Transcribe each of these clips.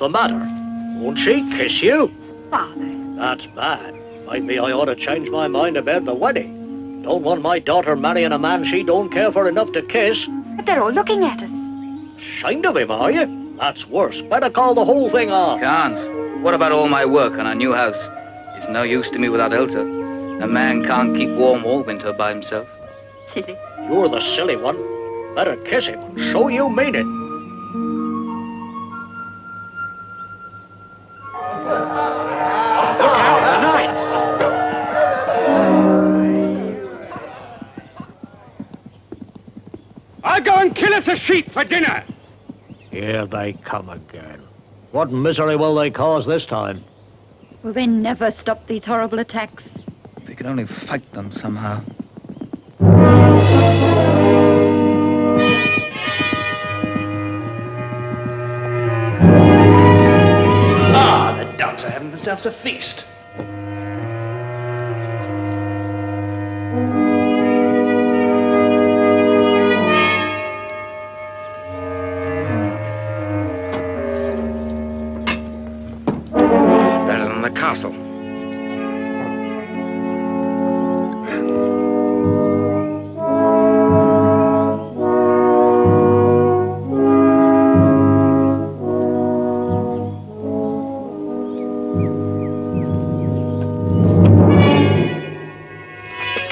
the matter? Won't she kiss you? Father. That's bad. Maybe I ought to change my mind about the wedding. Don't want my daughter marrying a man she don't care for enough to kiss. But they're all looking at us. Ashamed of him, are you? That's worse. Better call the whole thing off. Can't. What about all my work on our new house? It's no use to me without Elsa. A man can't keep warm all winter by himself. Silly. You're the silly one. Better kiss him and show you mean it. Look out, the knights! I'll go and kill us a sheep for dinner. Here they come again. What misery will they cause this time? Will they never stop these horrible attacks? If we could only fight them somehow. Ah, the dogs are having themselves a feast. It's better than the castle.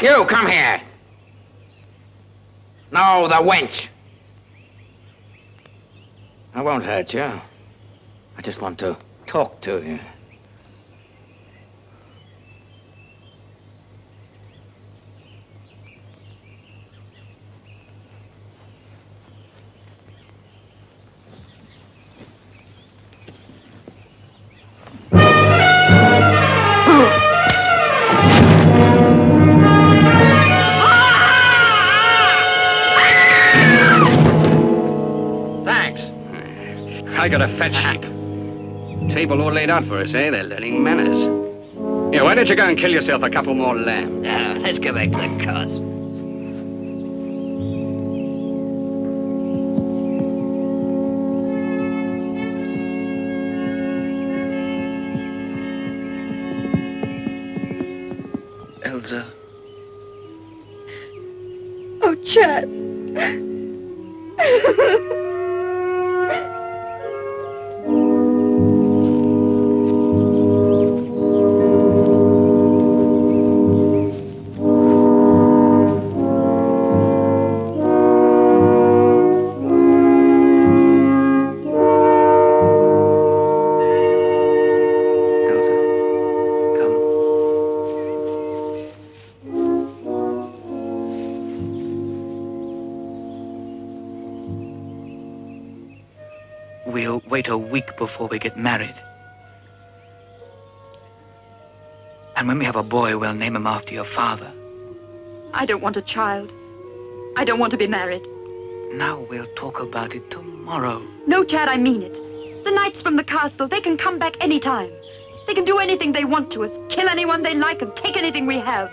You, come here. No, the wench. I won't hurt you. I just want to talk to you. Thanks. I got a fat sheep. Table all laid out for us, eh? They're learning manners. Yeah, why don't you go and kill yourself a couple more lamb? Let's go back to the cars. Elsa. Oh, Chad. Elsa. Come. We'll wait a week before we get married. And when we have a boy, we'll name him after your father. I don't want a child. I don't want to be married. Now we'll talk about it tomorrow. No, Chad, I mean it. The knights from the castle, they can come back any time. They can do anything they want to us, kill anyone they like, and take anything we have.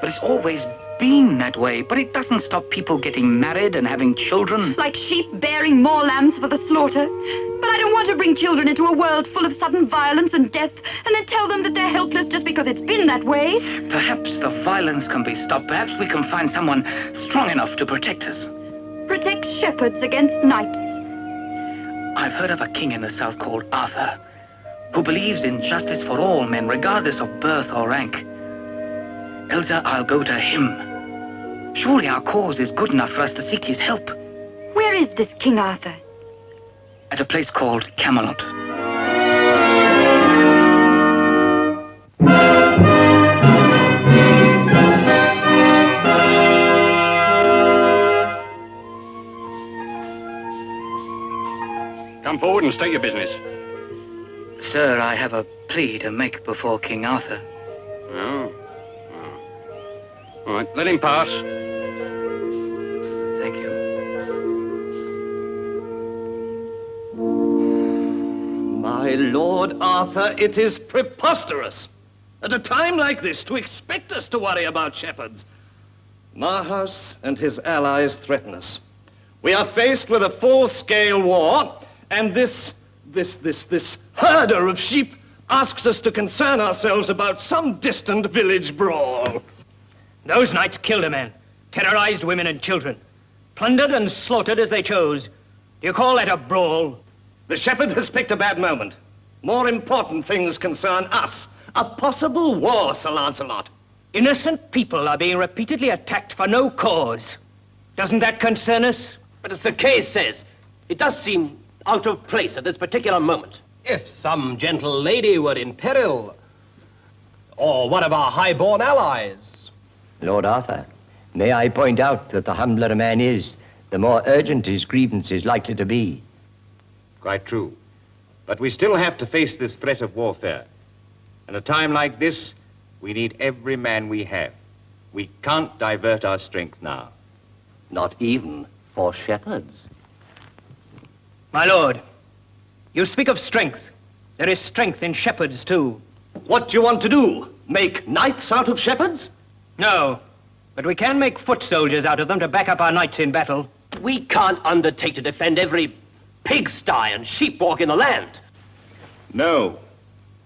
But it's always been that way. But it doesn't stop people getting married and having children. Like sheep bearing more lambs for the slaughter. But I don't want to bring children into a world full of sudden violence and death, and then tell them that they're helpless just because it's been that way. Perhaps the violence can be stopped. Perhaps we can find someone strong enough to protect us. Protect shepherds against knights. I've heard of a king in the south called Arthur, who believes in justice for all men, regardless of birth or rank. Elsa, I'll go to him. Surely our cause is good enough for us to seek his help. Where is this King Arthur? At a place called Camelot. Come forward and state your business. Sir, I have a plea to make before King Arthur. Oh. All right, let him pass. Thank you. My Lord Arthur, it is preposterous at a time like this to expect us to worry about shepherds. Marhaus and his allies threaten us. We are faced with a full-scale war, and this This herder of sheep asks us to concern ourselves about some distant village brawl. Those knights killed a man, terrorized women and children, plundered and slaughtered as they chose. Do you call that a brawl? The shepherd has picked a bad moment. More important things concern us. A possible war, Sir Lancelot. Innocent people are being repeatedly attacked for no cause. Doesn't that concern us? But as the case says, it does seem out of place at this particular moment. If some gentle lady were in peril, or one of our high-born allies. Lord Arthur, may I point out that the humbler a man is, the more urgent his grievance is likely to be. Quite true. But we still have to face this threat of warfare. In a time like this, we need every man we have. We can't divert our strength now. Not even for shepherds. My lord, you speak of strength. There is strength in shepherds, too. What do you want to do? Make knights out of shepherds? No, but we can make foot soldiers out of them to back up our knights in battle. We can't undertake to defend every pigsty and sheepwalk in the land. No,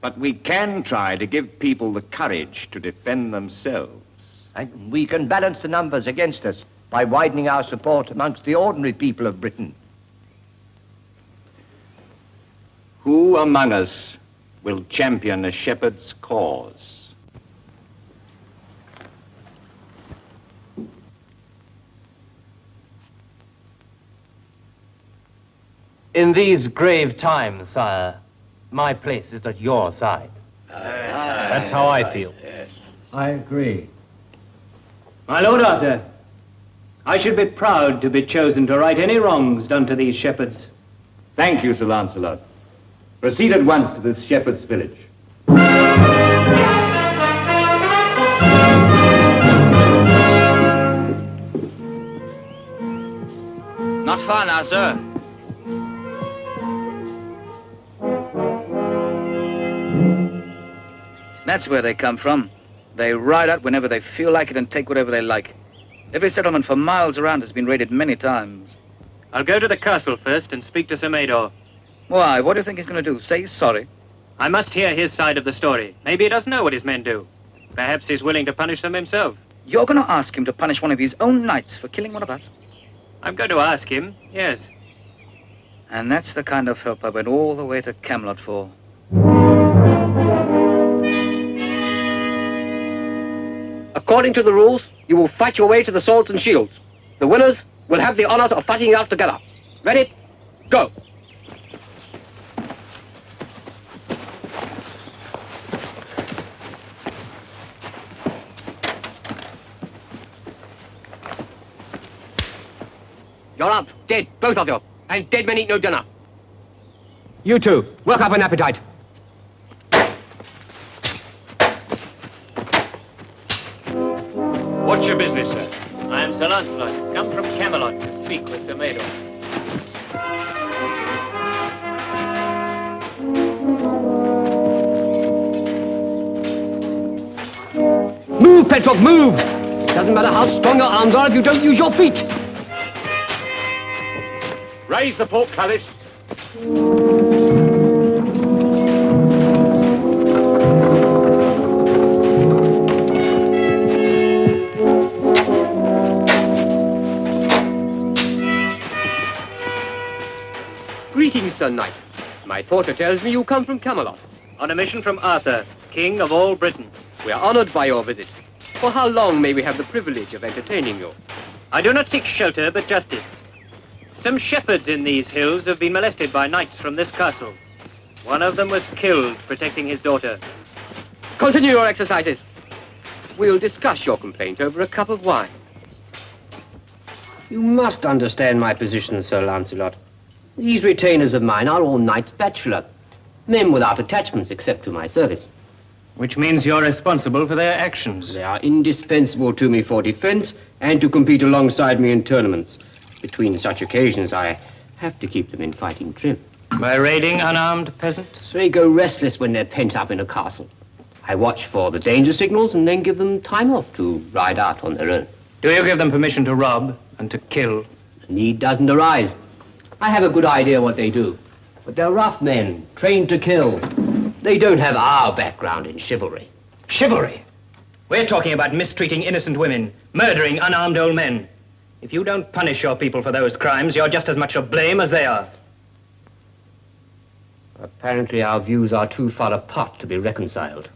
but we can try to give people the courage to defend themselves. And we can balance the numbers against us by widening our support amongst the ordinary people of Britain. Who among us will champion a shepherd's cause? In these grave times, sire, my place is at your side. That's how I feel. I agree. My lord Arthur, I should be proud to be chosen to right any wrongs done to these shepherds. Thank you, Sir Lancelot. Proceed at once to this shepherd's village. Not far now, sir. That's where they come from. They ride out whenever they feel like it and take whatever they like. Every settlement for miles around has been raided many times. I'll go to the castle first and speak to Sir Mador. Why? What do you think he's going to do? Say he's sorry? I must hear his side of the story. Maybe he doesn't know what his men do. Perhaps he's willing to punish them himself. You're going to ask him to punish one of his own knights for killing one of us? I'm going to ask him, yes. And that's the kind of help I went all the way to Camelot for. According to the rules, you will fight your way to the swords and shields. The winners will have the honor of fighting out together. Ready? Go! You're out, dead, both of you. And dead men eat no dinner. You two, work up an appetite. What's your business, sir? I am Sir Lancelot, come from Camelot to speak with Sir Mador. Move, Petrock, move! Doesn't matter how strong your arms are if you don't use your feet. Raise the portcullis. Greetings, Sir Knight. My porter tells me you come from Camelot. On a mission from Arthur, King of all Britain. We are honored by your visit. For how long may we have the privilege of entertaining you? I do not seek shelter, but justice. Some shepherds in these hills have been molested by knights from this castle. One of them was killed protecting his daughter. Continue your exercises. We'll discuss your complaint over a cup of wine. You must understand my position, Sir Lancelot. These retainers of mine are all knights bachelor, men without attachments except to my service. Which means you're responsible for their actions. They are indispensable to me for defense and to compete alongside me in tournaments. Between such occasions, I have to keep them in fighting trim. By raiding unarmed peasants? They go restless when they're pent up in a castle. I watch for the danger signals and then give them time off to ride out on their own. Do you give them permission to rob and to kill? The need doesn't arise. I have a good idea what they do. But they're rough men, trained to kill. They don't have our background in chivalry. Chivalry? We're talking about mistreating innocent women, murdering unarmed old men. If you don't punish your people for those crimes, you're just as much to blame as they are. Apparently our views are too far apart to be reconciled.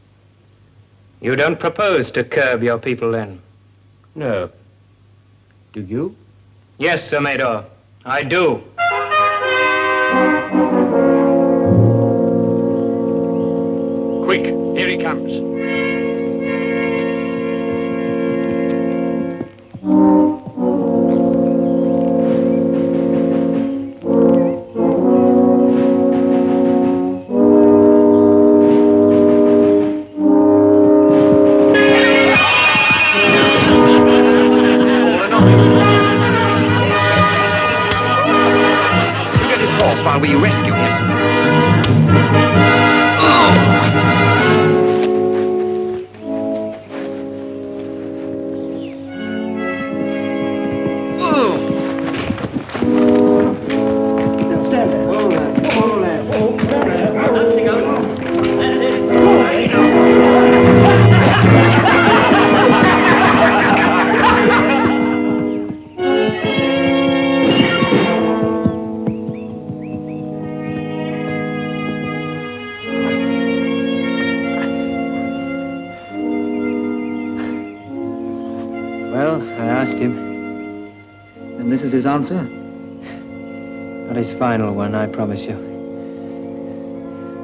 You don't propose to curb your people, then? No. Do you? Yes, Sir Mador, I do. Quick, here he comes. While we rescue him. Well, I asked him. And this is his answer? Not his final one, I promise you.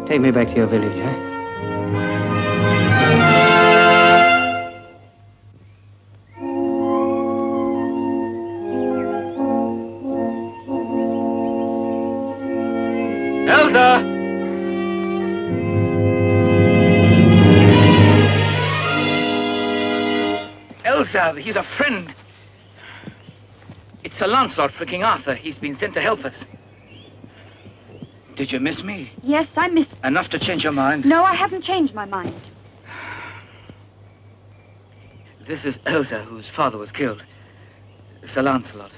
Take me back to your village, eh? Elsa! Elsa, he's a friend. It's Sir Lancelot for King Arthur. He's been sent to help us. Did you miss me? Yes, I missed... Enough to change your mind? No, I haven't changed my mind. This is Elsa, whose father was killed. Sir Lancelot.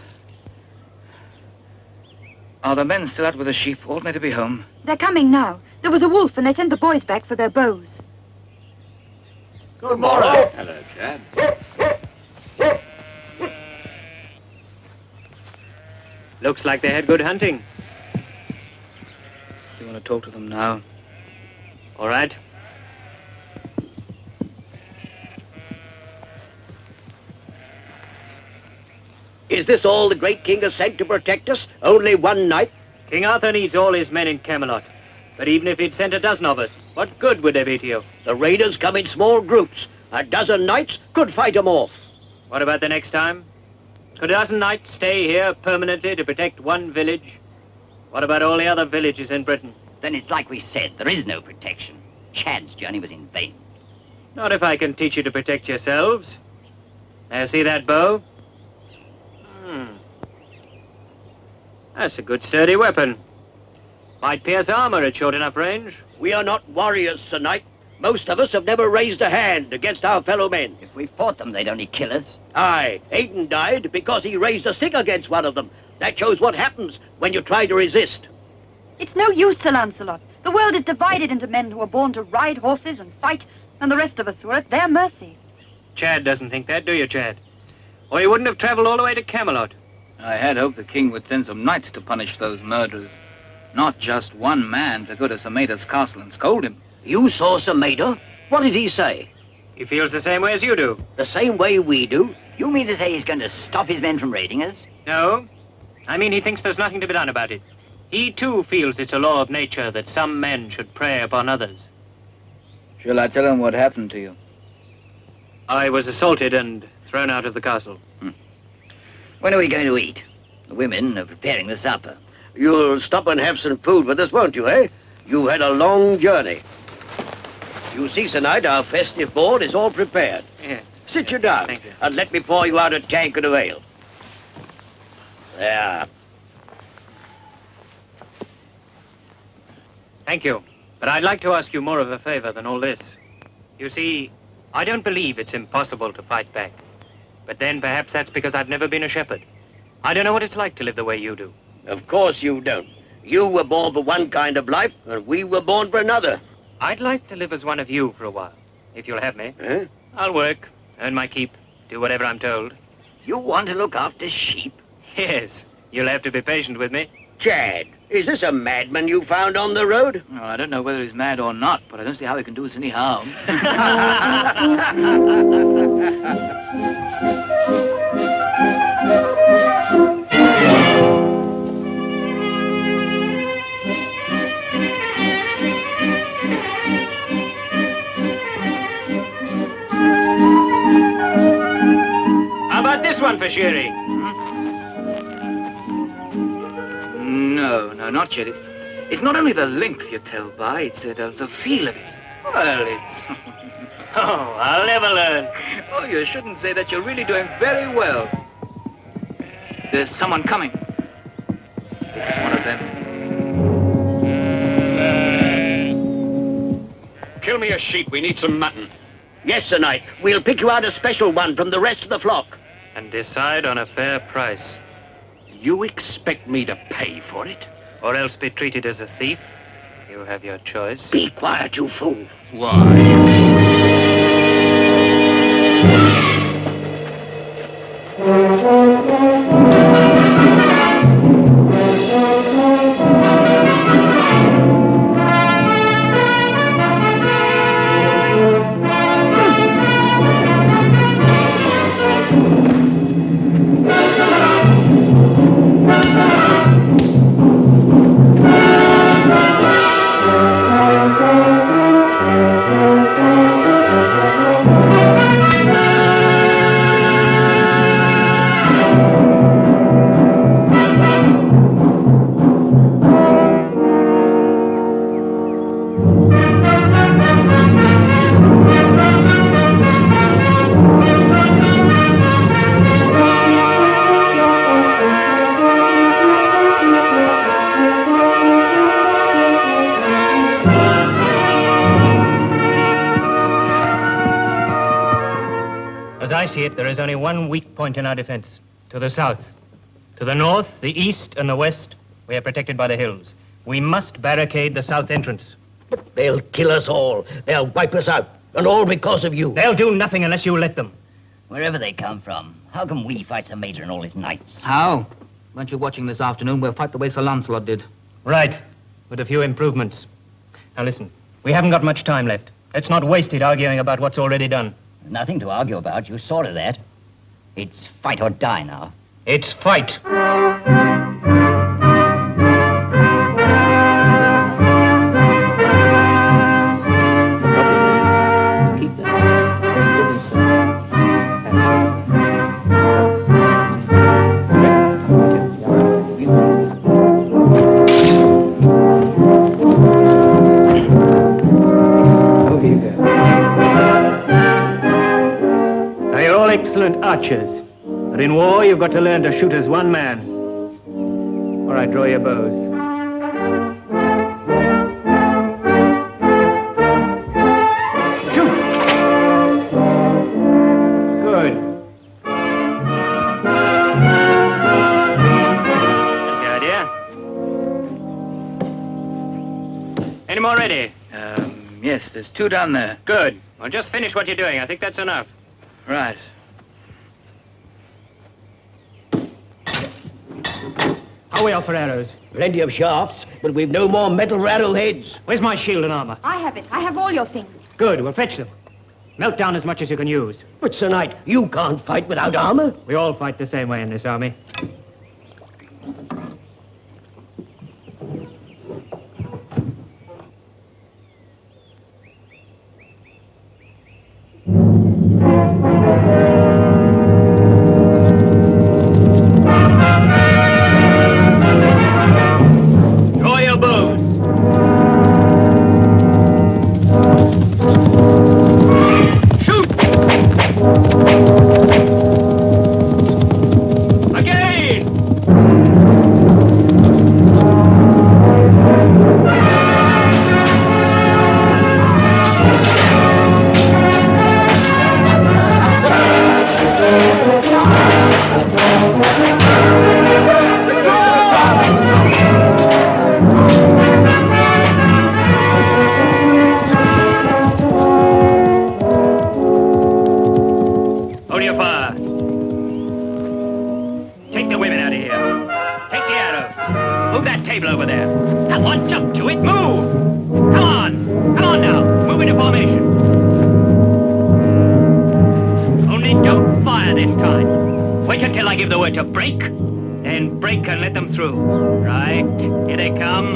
Are the men still out with the sheep, all meant to be home? They're coming now. There was a wolf and they sent the boys back for their bows. Good morning. Hello, Chad. Looks like they had good hunting. Do you want to talk to them now? All right. Is this all the great king has sent to protect us? Only one knight? King Arthur needs all his men in Camelot. But even if he'd sent a dozen of us, what good would they be to you? The raiders come in small groups. A dozen knights could fight them off. What about the next time? Could a dozen knights stay here permanently to protect one village? What about all the other villages in Britain? Then it's like we said, there is no protection. Chad's journey was in vain. Not if I can teach you to protect yourselves. Now, see that bow? That's a good sturdy weapon. Might pierce armor at short enough range. We are not warriors, Sir Knight. Most of us have never raised a hand against our fellow men. If we fought them, they'd only kill us. Aye, Aidan died because he raised a stick against one of them. That shows what happens when you try to resist. It's no use, Sir Lancelot. The world is divided into men who are born to ride horses and fight, and the rest of us who are at their mercy. Chad doesn't think that, do you, Chad? Or he wouldn't have traveled all the way to Camelot. I had hoped the king would send some knights to punish those murderers. Not just one man to go to Sir Mador's castle and scold him. You saw Sir Mador? What did he say? He feels the same way as you do. The same way we do? You mean to say he's going to stop his men from raiding us? No. I mean, he thinks there's nothing to be done about it. He, too, feels it's a law of nature that some men should prey upon others. Shall I tell him what happened to you? I was assaulted and thrown out of the castle. When are we going to eat? The women are preparing the supper. You'll stop and have some food with us, won't you, eh? You've had a long journey. You see, Sir Knight, our festive board is all prepared. Yes. Sit you down, Thank you. and let me pour you out a tankard of ale. There. Thank you. But I'd like to ask you more of a favor than all this. You see, I don't believe it's impossible to fight back. But then perhaps that's because I've never been a shepherd. I don't know what it's like to live the way you do. Of course you don't. You were born for one kind of life, and we were born for another. I'd like to live as one of you for a while, if you'll have me. Eh? I'll work, earn my keep, do whatever I'm told. You want to look after sheep? Yes, you'll have to be patient with me. Chad, is this a madman you found on the road? Oh, I don't know whether he's mad or not, but I don't see how he can do us any harm. How about this one for Sherry? No, not yet. It's not only the length you tell by, it's the feel of it. Well, it's... Oh, I'll never learn. Oh, you shouldn't say that. You're really doing very well. There's someone coming. It's one of them. Kill me a sheep. We need some mutton. Yes, Sir Knight. We'll pick you out a special one from the rest of the flock. And decide on a fair price. You expect me to pay for it? Or else be treated as a thief. You have your choice. Be quiet, you fool. As I see it, there is only one weak point in our defense. To the south. To the north, the east, and the west, we are protected by the hills. We must barricade the south entrance. But they'll kill us all. They'll wipe us out. And all because of you. They'll do nothing unless you let them. Wherever they come from, how come we fight Sir Major and all his knights? How? Weren't you watching this afternoon? We'll fight the way Sir Lancelot did. Right, with a few improvements. Now listen, we haven't got much time left. Let's not waste it arguing about what's already done. Nothing to argue about. You saw to that. It's fight or die now. It's fight. Excellent archers. But in war, you've got to learn to shoot as one man. All right, draw your bows. Shoot! Good. That's the idea. Any more ready? Yes, there's two down there. Good. Well, just finish what you're doing. I think that's enough. Right. How are we off for arrows? Plenty of shafts, but we've no more metal arrowheads. Where's my shield and armor? I have it. I have all your things. Good, we'll fetch them. Melt down as much as you can use. But, Sir Knight, you can't fight without armor. We all fight the same way in this army. this time. Wait until I give the word to break. Then break and let them through. Right, here they come.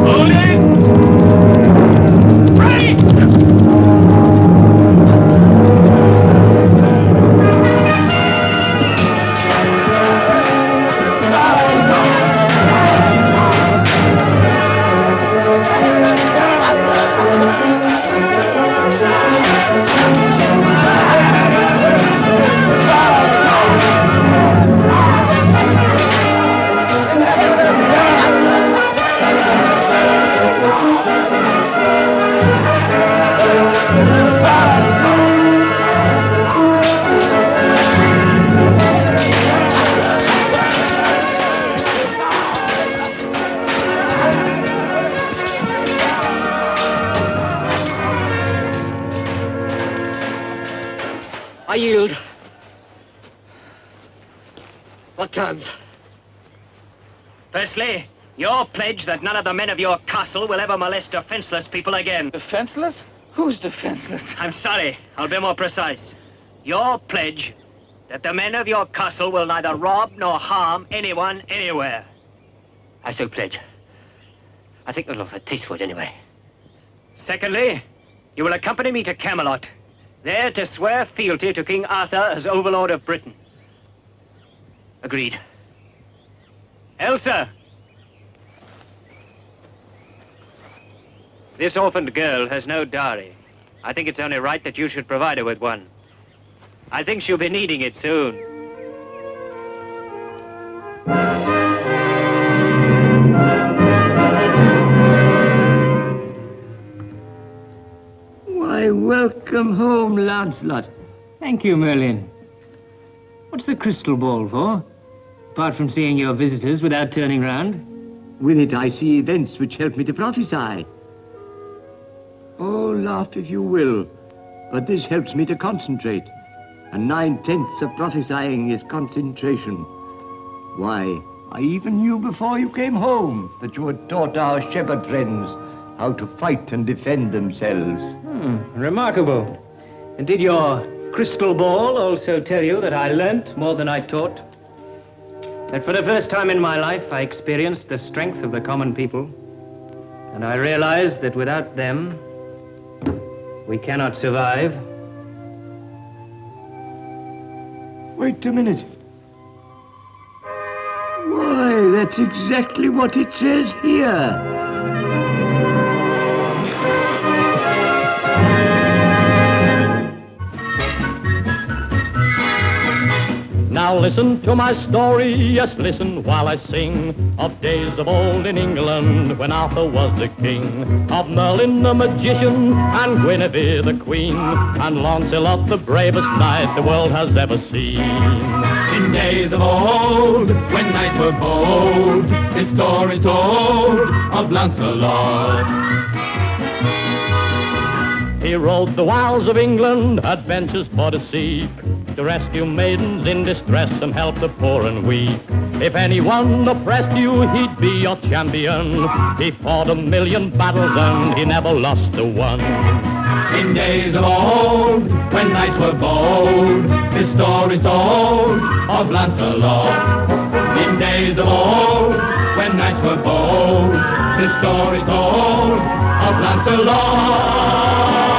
Hold it! Break! I yield. What terms? Firstly, your pledge that none of the men of your castle will ever molest defenseless people again. Defenseless? Who's defenseless? I'm sorry, I'll be more precise. Your pledge that the men of your castle will neither rob nor harm anyone anywhere. I so pledge. I think they'll have a taste for it anyway. Secondly, you will accompany me to Camelot, there to swear fealty to King Arthur as Overlord of Britain. Agreed. Elsa! This orphaned girl has no dowry. I think it's only right that you should provide her with one. I think she'll be needing it soon. Why, welcome home, Lancelot. Thank you, Merlin. What's the crystal ball for? Apart from seeing your visitors without turning round? With it I see events which help me to prophesy. Oh, laugh if you will, but this helps me to concentrate. And 9/10 of prophesying is concentration. Why, I even knew before you came home that you had taught our shepherd friends how to fight and defend themselves. Remarkable. And did your crystal ball also tell you that I learnt more than I taught? That for the first time in my life I experienced the strength of the common people, and I realized that without them, we cannot survive. Wait a minute. Why, that's exactly what it says here. Now listen to my story, yes, listen while I sing of days of old in England when Arthur was the king, of Merlin the magician and Guinevere the queen, and Lancelot the bravest knight the world has ever seen. In days of old, when knights were bold, his story's told of Lancelot. He rode the wilds of England, adventures for to seek, to rescue maidens in distress and help the poor and weak. If anyone oppressed you, he'd be your champion. He fought 1,000,000 battles and he never lost a one. In days of old, when knights were bold, his story's told of Lancelot. In days of old, when knights were bold, his story's told of Lancelot.